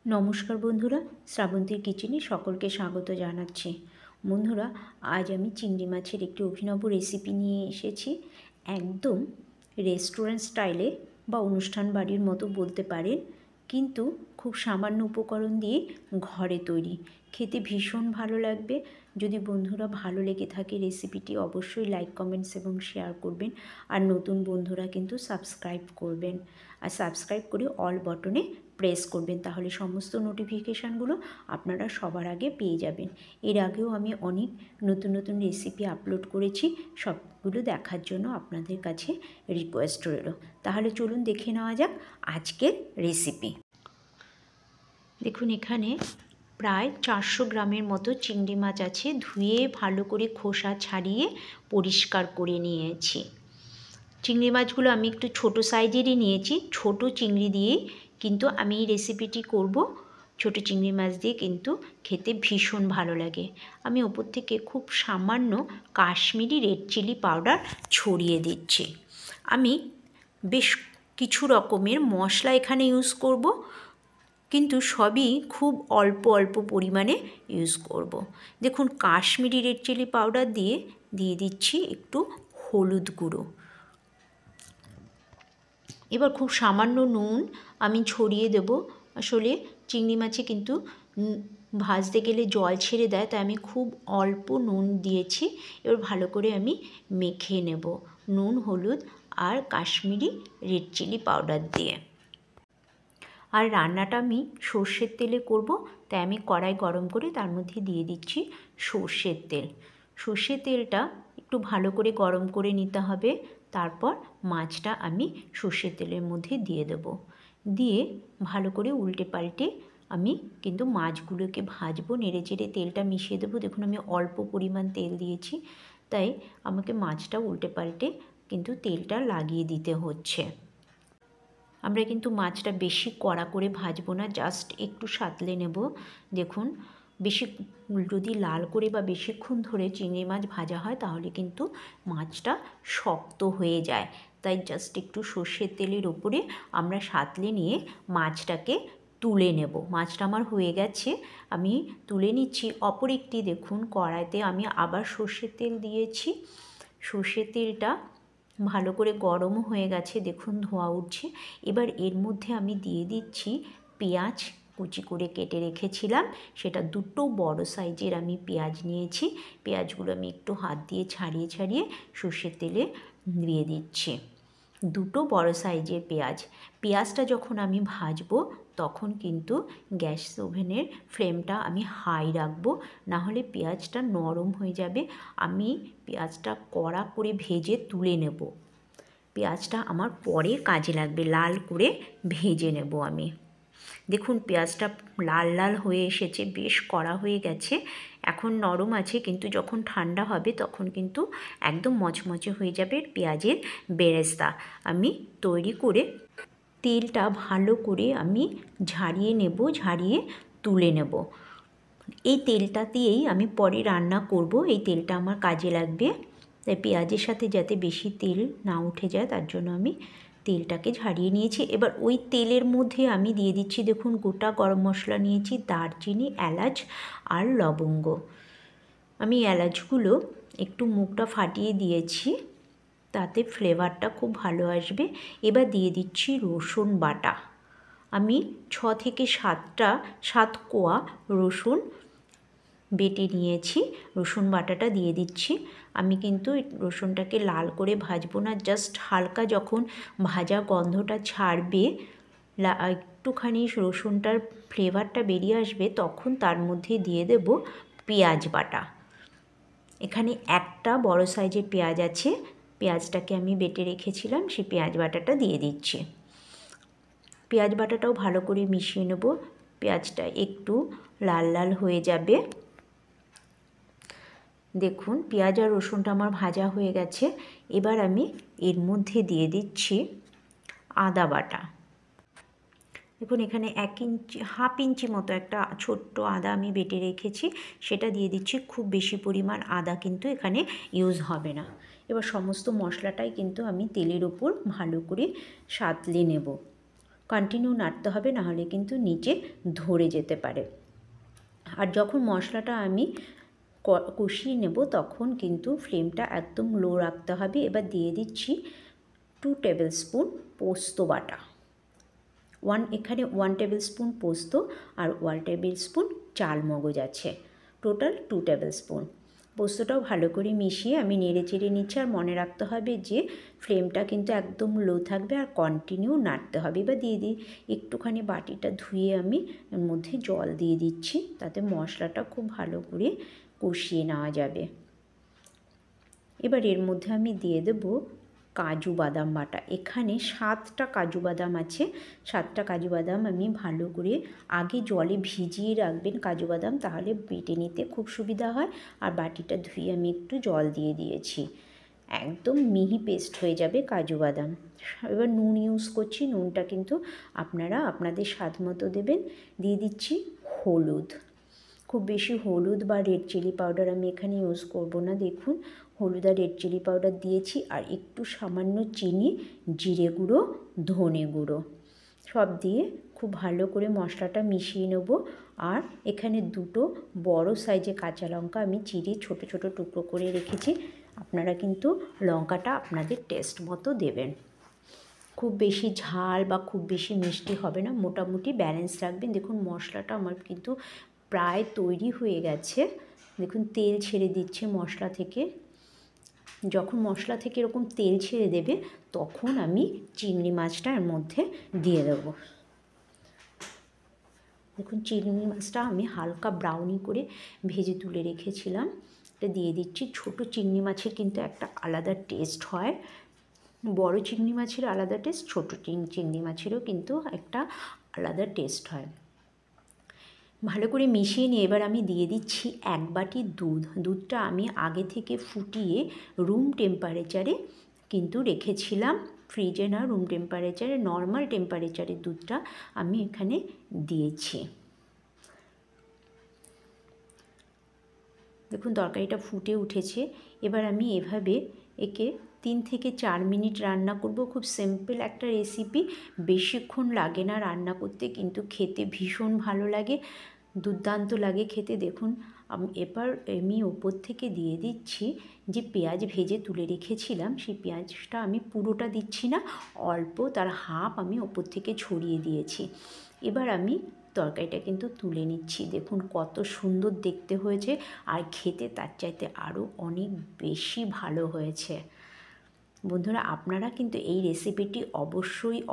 নমস্কার বন্ধুরা, শ্রাবন্তীর কিচেনে সকলকে স্বাগত জানাচ্ছি। বন্ধুরা, আজ আমি চিংড়ি মাছের একটি অভিনব রেসিপি নিয়ে এসেছি। একদম রেস্টুরেন্ট স্টাইলে বা অনুষ্ঠান বাড়ির মতো বলতে পারেন, কিন্তু খুব সামান্য উপকরণ দিয়ে ঘরে তৈরি। খেতে ভীষণ ভালো লাগবে। যদি বন্ধুরা ভালো লেগে থাকে রেসিপিটি অবশ্যই লাইক, কমেন্টস এবং শেয়ার করবেন। আর নতুন বন্ধুরা কিন্তু সাবস্ক্রাইব করবেন, আর সাবস্ক্রাইব করে অল বটনে প্রেস করবেন, তাহলে সমস্ত নোটিফিকেশানগুলো আপনারা সবার আগে পেয়ে যাবেন। এর আগেও আমি অনেক নতুন নতুন রেসিপি আপলোড করেছি, সবগুলো দেখার জন্য আপনাদের কাছে রিকোয়েস্ট রইল। তাহলে চলুন দেখে নেওয়া যাক আজকের রেসিপি। দেখুন, এখানে প্রায় 400 গ্রামের মতো চিংড়ি মাছ আছে। ধুয়ে ভালো করে খোসা ছাড়িয়ে পরিষ্কার করে নিয়েছি। চিংড়ি মাছগুলো আমি একটু ছোট সাইজেরই নিয়েছি। ছোট চিংড়ি দিয়েই কিন্তু আমি এই রেসিপিটি করব। ছোট চিংড়ি মাছ দিয়ে কিন্তু খেতে ভীষণ ভালো লাগে। আমি ওপর থেকে খুব সামান্য কাশ্মীরি রেড চিলি পাউডার ছড়িয়ে দিচ্ছি। আমি বেশ কিছু রকমের মশলা এখানে ইউজ করব, কিন্তু সবই খুব অল্প অল্প পরিমাণে ইউজ করব। দেখুন, কাশ্মীরি রেড চিলি পাউডার দিয়ে দিচ্ছি একটু হলুদ গুঁড়ো। এবার খুব সামান্য নুন আমি ছড়িয়ে দেব। আসলে চিংড়ি মাছে কিন্তু ভাজতে গেলে জল ছেড়ে দেয়, তাই আমি খুব অল্প নুন দিয়েছি। এবার ভালো করে আমি মেখে নেব নুন, হলুদ আর কাশ্মীরি রেড চিলি পাউডার দিয়ে। আর রান্নাটা আমি সর্ষের তেলে করব, তাই আমি কড়াই গরম করে তার মধ্যে দিয়ে দিচ্ছি সর্ষের তেল। সর্ষের তেলটা একটু ভালো করে গরম করে নিতে হবে। তারপর মাছটা আমি সর্ষের তেলের মধ্যে দিয়ে দেব। দিয়ে ভালো করে উল্টে পাল্টে আমি কিন্তু মাছগুলোকে ভাজবো। নেড়ে চেড়ে তেলটা মিশিয়ে দেবো। দেখুন, আমি অল্প পরিমাণ তেল দিয়েছি, তাই আমাকে মাছটা উল্টে পাল্টে কিন্তু তেলটা লাগিয়ে দিতে হচ্ছে। আমরা কিন্তু মাছটা বেশি কড়া করে ভাজবো না, জাস্ট একটু সাঁতলে নেব। দেখুন, বেশি যদি লাল করে বা বেশিক্ষণ ধরে চিংড়ি মাছ ভাজা হয় তাহলে কিন্তু মাছটা শক্ত হয়ে যায়। তাই জাস্ট একটু সর্ষের তেলের ওপরে আমরা সাঁতলে নিয়ে মাছটাকে তুলে নেব। মাছটা আমার হয়ে গেছে, আমি তুলে নিচ্ছি। অপর একটি দেখুন কড়াইতে আমি আবার সর্ষের তেল দিয়েছি। সর্ষের তেলটা ভালো করে গরমও হয়ে গেছে, দেখুন ধোঁয়া উঠছে। এবার এর মধ্যে আমি দিয়ে দিচ্ছি পেঁয়াজ কুচি করে কেটে রেখেছিলাম। সেটা দুটো বড় সাইজের আমি পেঁয়াজ নিয়েছি। পেঁয়াজগুলো আমি একটু হাত দিয়ে ছাড়িয়ে ছাড়িয়ে সর্ষের তেলে দিয়ে দিচ্ছি। দুটো বড় সাইজের পেঁয়াজ। পেঁয়াজটা যখন আমি ভাজবো তখন কিন্তু গ্যাস ওভেনের ফ্লেমটা আমি হাই রাখবো, নাহলে পেঁয়াজটা নরম হয়ে যাবে। আমি পেঁয়াজটা কড়া করে ভেজে তুলে নেব। পেঁয়াজটা আমার পরে কাজে লাগবে, লাল করে ভেজে নেব আমি। দেখুন, পেঁয়াজটা লাল লাল হয়ে এসেছে, বেশ কড়া হয়ে গেছে। এখন নরম আছে, কিন্তু যখন ঠান্ডা হবে তখন কিন্তু একদম মচমচে হয়ে যাবে পেঁয়াজের বেরেস্তা। আমি তৈরি করে তেলটা ভালো করে আমি ঝারিয়ে নেব, ঝারিয়ে তুলে নেব। এই তেলটা দিয়েই আমি পরে রান্না করব। এই তেলটা আমার কাজে লাগবে, তাই পেঁয়াজের সাথে যাতে বেশি তেল না উঠে যায় তার জন্য আমি তেলটাকে ঝারিয়ে নিয়েছি। এবার ওই তেলের মধ্যে আমি দিয়ে দিচ্ছি, দেখুন গোটা গরম মশলা নিয়েছি, দারচিনি, এলাচ আর লবঙ্গ। আমি এলাচগুলো একটু মুখটা ফাটিয়ে দিয়েছি, তাতে ফ্লেভারটা খুব ভালো আসবে। এবার দিয়ে দিচ্ছি রসুন বাটা। আমি 6 থেকে 7 কোয়া রসুন বেটে নিয়েছি। রসুন বাটাটা দিয়ে দিচ্ছি। আমি কিন্তু রসুনটাকে লাল করে ভাজবো না, জাস্ট হালকা যখন ভাজা গন্ধটা ছাড়বে, একটুখানি রসুনটার ফ্লেভারটা বেরিয়ে আসবে, তখন তার মধ্যে দিয়ে দেব পেঁয়াজ বাটা। এখানে একটা বড় সাইজের পেঁয়াজ আছে, পেঁয়াজটাকে আমি বেটে রেখেছিলাম, সেই পেঁয়াজ বাটাটা দিয়ে দিচ্ছি। পেঁয়াজ বাটাটাও ভালো করে মিশিয়ে নেব। পেঁয়াজটা একটু লাল লাল হয়ে যাবে। দেখুন, পেঁয়াজ আর রসুনটা আমার ভাজা হয়ে গেছে। এবার আমি এর মধ্যে দিয়ে দিচ্ছি আদা বাটা। দেখুন, এখানে 1.5 ইঞ্চি মতো একটা ছোট্ট আদা আমি বেটে রেখেছি, সেটা দিয়ে দিচ্ছি। খুব বেশি পরিমাণ আদা কিন্তু এখানে ইউজ হবে না। এবার সমস্ত মশলাটাই কিন্তু আমি তেলের ওপর ভালো করে সাঁতলে নেব। কন্টিনিউ নাড়তে হবে, নাহলে কিন্তু নিচে ধরে যেতে পারে। আর যখন মশলাটা আমি কষিয়ে নেব তখন কিন্তু ফ্লেমটা একদম লো রাখতে হবে। এবার দিয়ে দিচ্ছি 2 টেবিল স্পুন পোস্ত বাটা। এখানে 1 টেবিল স্পুন পোস্ত আর 1 টেবিল স্পুন চাল মগজ আছে, টোটাল 2 টেবিল স্পুন। পোস্তটাও ভালো করে মিশিয়ে আমি নেড়ে চেড়ে নিচ্ছি। আর মনে রাখতে হবে যে ফ্লেমটা কিন্তু একদম লো থাকবে আর কন্টিনিউ নাড়তে হবে। এবার দিয়ে দিই একটুখানি বাটিটা ধুয়ে আমি এর মধ্যে জল দিয়ে দিচ্ছি, তাতে মশলাটা খুব ভালো করে কষিয়ে নেওয়া যাবে। এবার এর মধ্যে আমি দিয়ে দেবো কাজু বাদাম বাটা। এখানে 7টা কাজু বাদাম আছে। 7টা কাজু বাদাম আমি ভালো করে আগে জলে ভিজিয়ে রাখবেন কাজু বাদাম, তাহলে বেটে নিতে খুব সুবিধা হয়। আর বাটিটা ধুয়ে আমি একটু জল দিয়ে দিয়েছি, একদম মিহি পেস্ট হয়ে যাবে কাজু বাদাম। এবার নুন ইউজ করছি, নুনটা কিন্তু আপনারা আপনাদের স্বাদ মতো দেবেন। দিয়ে দিচ্ছি হলুদ, খুব বেশি হলুদ বা রেড চিলি পাউডার আমি এখানে ইউজ করব না। দেখুন হলুদ আর রেড চিলি পাউডার দিয়েছি, আর একটু সামান্য চিনি, জিরে গুঁড়ো, ধনে গুঁড়ো সব দিয়ে খুব ভালো করে মশলাটা মিশিয়ে নেব। আর এখানে 2টো বড় সাইজে কাঁচা লঙ্কা আমি চিড়ে ছোট ছোট টুকরো করে রেখেছি। আপনারা কিন্তু লঙ্কাটা আপনাদের টেস্ট মতো দেবেন। খুব বেশি ঝাল বা খুব বেশি মিষ্টি হবে না, মোটামুটি ব্যালেন্স রাখবেন। দেখুন মশলাটা আমার কিন্তু প্রায় তৈরি হয়ে গেছে। দেখুন তেল ছেড়ে দিচ্ছে মশলা থেকে। যখন মশলা থেকে এরকম তেল ছেড়ে দেবে তখন আমি চিংড়ি মাছটা এর মধ্যে দিয়ে দেবো। দেখুন চিংড়ি মাছটা আমি হালকা ব্রাউনি করে ভেজে তুলে রেখেছিলাম, এটা দিয়ে দিচ্ছি। ছোটো চিংড়ি মাছের কিন্তু একটা আলাদা টেস্ট হয়, বড় চিংড়ি মাছের আলাদা টেস্ট, ছোটো চিংড়ি মাছেরও কিন্তু একটা আলাদা টেস্ট হয়। ভালো করে মিশিয়ে নিয়ে এবার আমি দিয়ে দিচ্ছি 1 বাটি দুধ। দুধটা আমি আগে থেকে ফুটিয়ে রুম টেম্পারেচারে কিন্তু রেখেছিলাম, ফ্রিজে না, রুম টেম্পারেচারে, নর্মাল টেম্পারেচারে দুধটা আমি এখানে দিয়েছি। দেখুন তরকারিটা ফুটে উঠেছে। এবার আমি এভাবে একে 3 থেকে 4 মিনিট রান্না করব। খুব সিম্পল একটা রেসিপি, বেশিক্ষণ লাগে না রান্না করতে, কিন্তু খেতে ভীষণ ভালো লাগে, দুর্দান্ত লাগে খেতে। দেখুন এবার আমি ওপর থেকে দিয়ে দিচ্ছি যে পেঁয়াজ ভেজে তুলে রেখেছিলাম, সেই পেঁয়াজটা আমি পুরোটা দিচ্ছি না, অল্প তার হাফ আমি ওপর থেকে ছড়িয়ে দিয়েছি। এবার আমি তরকারিটা কিন্তু তুলে নিচ্ছি। দেখুন কত সুন্দর দেখতে হয়েছে, আর খেতে তার চাইতে আরও অনেক বেশি ভালো হয়েছে। বন্ধুরা আপনারা কিন্তু এই রেসিপিটি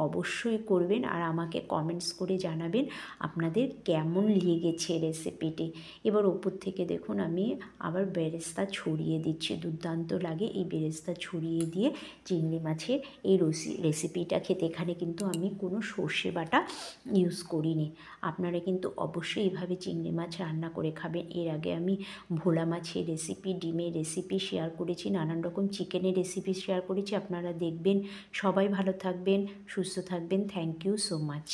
অবশ্যই করবেন, আর আমাকে কমেন্টস করে জানাবেন আপনাদের কেমন লেগেছে রেসিপিটি। এবার ওপর থেকে দেখুন আমি আবার বেরেস্তা ছড়িয়ে দিচ্ছি, দুর্দান্ত লাগে এই বেরেস্তা ছড়িয়ে দিয়ে চিংড়ি মাছের এই রেসিপিটা খেতে। এখানে কিন্তু আমি কোনো সর্ষে বাটা ইউজ করিনি। আপনারা কিন্তু অবশ্যই এইভাবে চিংড়ি মাছ রান্না করে খাবেন। এর আগে আমি ভোলা মাছের রেসিপি, ডিমের রেসিপি শেয়ার করেছি, নানান রকম চিকেনের রেসিপি শেয়ার করেছি, আপনারা দেখবেন। সবাই ভালো থাকবেন, সুস্থ থাকবেন। Thank you so much.